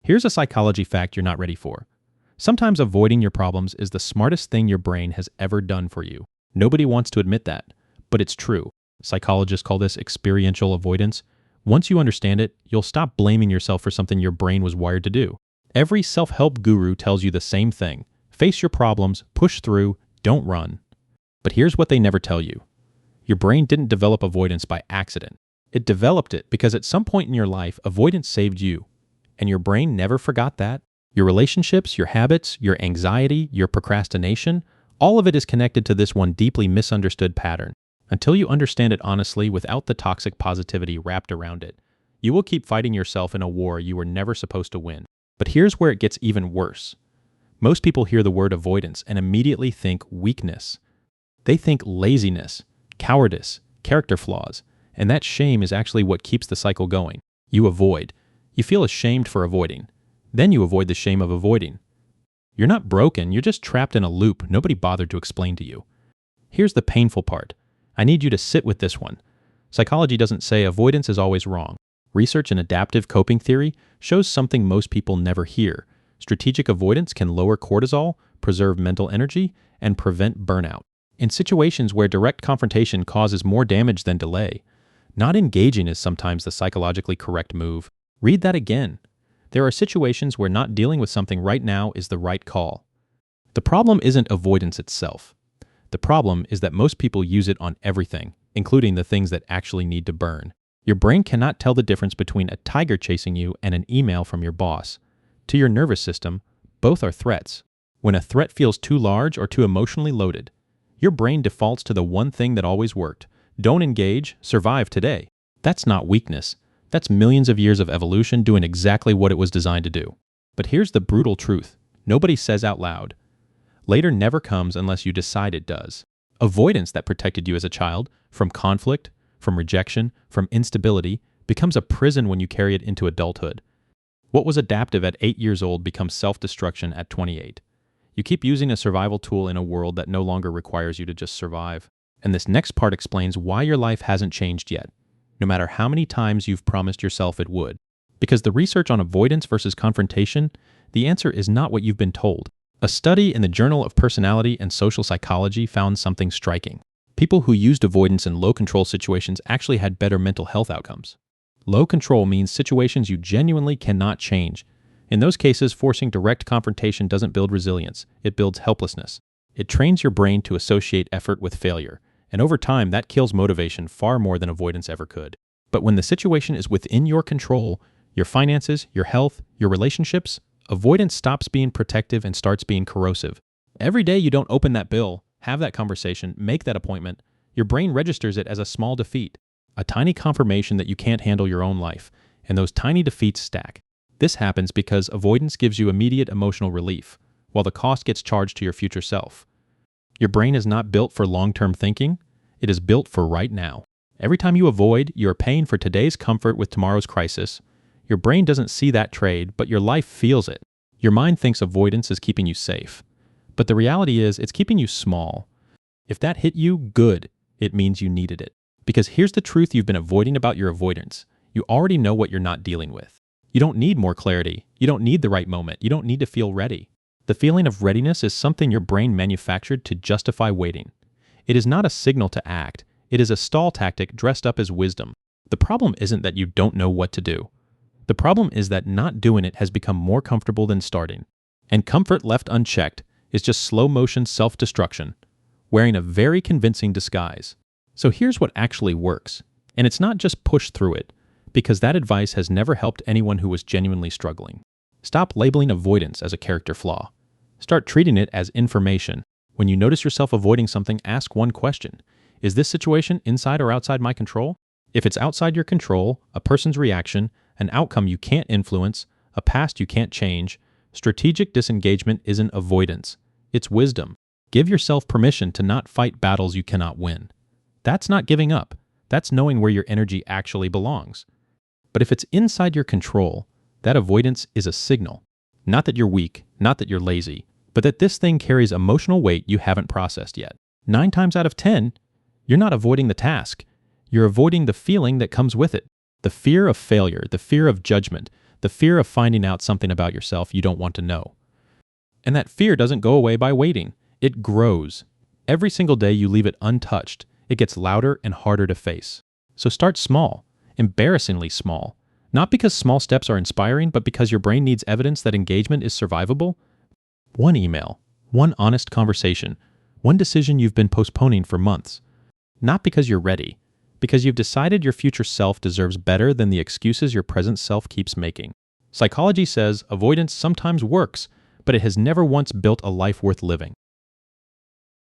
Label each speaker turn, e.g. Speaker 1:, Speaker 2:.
Speaker 1: Here's a psychology fact you're not ready for. Sometimes avoiding your problems is the smartest thing your brain has ever done for you. Nobody wants to admit that, but it's true. Psychologists call this experiential avoidance. Once you understand it, you'll stop blaming yourself for something your brain was wired to do. Every self-help guru tells you the same thing. Face your problems, push through, don't run. But here's what they never tell you. Your brain didn't develop avoidance by accident. It developed it because at some point in your life, avoidance saved you. And your brain never forgot that. Your relationships, your habits, your anxiety, your procrastination, all of it is connected to this one deeply misunderstood pattern. Until you understand it honestly without the toxic positivity wrapped around it, you will keep fighting yourself in a war you were never supposed to win. But here's where it gets even worse. Most people hear the word avoidance and immediately think weakness. They think laziness, cowardice, character flaws, and that shame is actually what keeps the cycle going. You avoid. You feel ashamed for avoiding. Then you avoid the shame of avoiding. You're not broken, you're just trapped in a loop nobody bothered to explain to you. Here's the painful part. I need you to sit with this one. Psychology doesn't say avoidance is always wrong. Research in adaptive coping theory shows something most people never hear. Strategic avoidance can lower cortisol, preserve mental energy, and prevent burnout. In situations where direct confrontation causes more damage than delay, not engaging is sometimes the psychologically correct move. Read that again. There are situations where not dealing with something right now is the right call. The problem isn't avoidance itself. The problem is that most people use it on everything, including the things that actually need to burn. Your brain cannot tell the difference between a tiger chasing you and an email from your boss. To your nervous system, both are threats. When a threat feels too large or too emotionally loaded, your brain defaults to the one thing that always worked. Don't engage, survive today. That's not weakness. That's millions of years of evolution doing exactly what it was designed to do. But here's the brutal truth. Nobody says out loud. Later never comes unless you decide it does. Avoidance that protected you as a child from conflict, from rejection, from instability becomes a prison when you carry it into adulthood. What was adaptive at 8 years old becomes self-destruction at 28. You keep using a survival tool in a world that no longer requires you to just survive. And this next part explains why your life hasn't changed yet, no matter how many times you've promised yourself it would. Because the research on avoidance versus confrontation, the answer is not what you've been told. A study in the Journal of Personality and Social Psychology found something striking. People who used avoidance in low-control situations actually had better mental health outcomes. Low control means situations you genuinely cannot change. In those cases, forcing direct confrontation doesn't build resilience, it builds helplessness. It trains your brain to associate effort with failure, and over time that kills motivation far more than avoidance ever could. But when the situation is within your control, your finances, your health, your relationships, avoidance stops being protective and starts being corrosive. Every day you don't open that bill, have that conversation, make that appointment, your brain registers it as a small defeat, a tiny confirmation that you can't handle your own life, and those tiny defeats stack. This happens because avoidance gives you immediate emotional relief, while the cost gets charged to your future self. Your brain is not built for long-term thinking, it is built for right now. Every time you avoid, you are paying for today's comfort with tomorrow's crisis. Your brain doesn't see that trade, but your life feels it. Your mind thinks avoidance is keeping you safe. But the reality is, it's keeping you small. If that hit you, good. It means you needed it. Because here's the truth you've been avoiding about your avoidance. You already know what you're not dealing with. You don't need more clarity. You don't need the right moment. You don't need to feel ready. The feeling of readiness is something your brain manufactured to justify waiting. It is not a signal to act. It is a stall tactic dressed up as wisdom. The problem isn't that you don't know what to do. The problem is that not doing it has become more comfortable than starting. And comfort left unchecked is just slow-motion self-destruction, wearing a very convincing disguise. So here's what actually works. And it's not just push through it, because that advice has never helped anyone who was genuinely struggling. Stop labeling avoidance as a character flaw. Start treating it as information. When you notice yourself avoiding something, ask one question. Is this situation inside or outside my control? If it's outside your control, a person's reaction, an outcome you can't influence, a past you can't change, strategic disengagement isn't avoidance. It's wisdom. Give yourself permission to not fight battles you cannot win. That's not giving up. That's knowing where your energy actually belongs. But if it's inside your control, that avoidance is a signal. Not that you're weak, not that you're lazy, but that this thing carries emotional weight you haven't processed yet. 9 times out of 10, you're not avoiding the task. You're avoiding the feeling that comes with it. The fear of failure, the fear of judgment, the fear of finding out something about yourself you don't want to know. And that fear doesn't go away by waiting. It grows. Every single day you leave it untouched, it gets louder and harder to face. So start small, embarrassingly small. Not because small steps are inspiring, but because your brain needs evidence that engagement is survivable. One email, one honest conversation, one decision you've been postponing for months. Not because you're ready, because you've decided your future self deserves better than the excuses your present self keeps making. Psychology says avoidance sometimes works, but it has never once built a life worth living.